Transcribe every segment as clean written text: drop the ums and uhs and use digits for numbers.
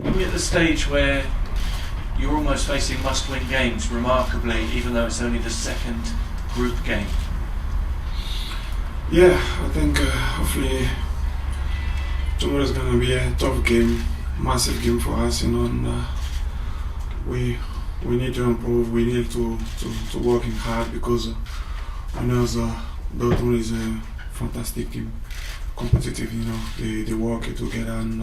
Are we at the stage where you're almost facing must-win games, remarkably, even though it's only the second group game? Yeah, I think hopefully tomorrow is going to be a tough game, massive game for us, and we need to improve. We need to working hard because I know Dortmund is a fantastic team, competitive. They work together and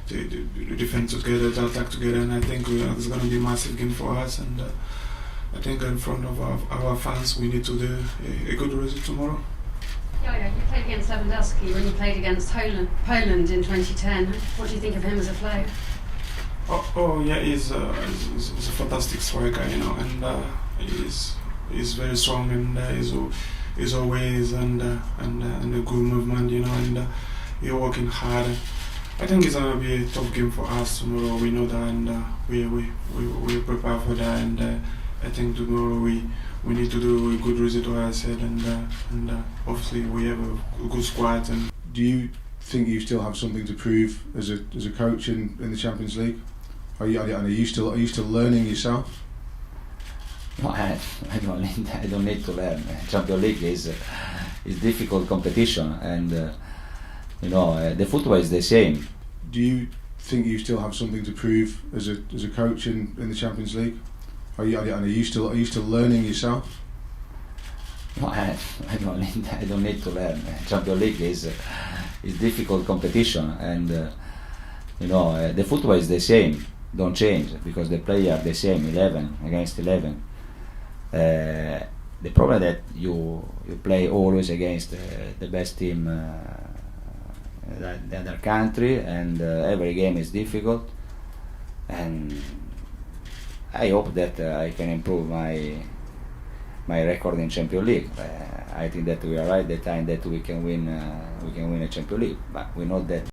they defend together, they attack together, and I think it's going to be a massive game for us. And I think in front of our fans, we need to do a good result tomorrow. Yeah, you played against Lewandowski when you played against Poland in 2010. What do you think of him as a player? Yeah, he's a fantastic striker, and he's very strong, and he's always and a good movement, and he's working hard. I think it's gonna be a tough game for us tomorrow. We know that, and we prepare for that, and I think tomorrow we need to do a good result, as I said, and obviously we have a good squad. And do you think you still have something to prove as a coach in the Champions League? Are you still learning yourself? No, I don't need to learn. Champions League is difficult competition, and the football is the same. Do you think you still have something to prove as a coach in the Champions League? Are you still learning yourself? No, I don't need to learn. Champions League is difficult competition, and the football is the same. Don't change because the players are the same, 11 against 11. The problem that you play always against the best team, the other country, and every game is difficult. And I hope that I can improve my record in Champions League. I think that we are right the time that we can win a Champions League, but we know that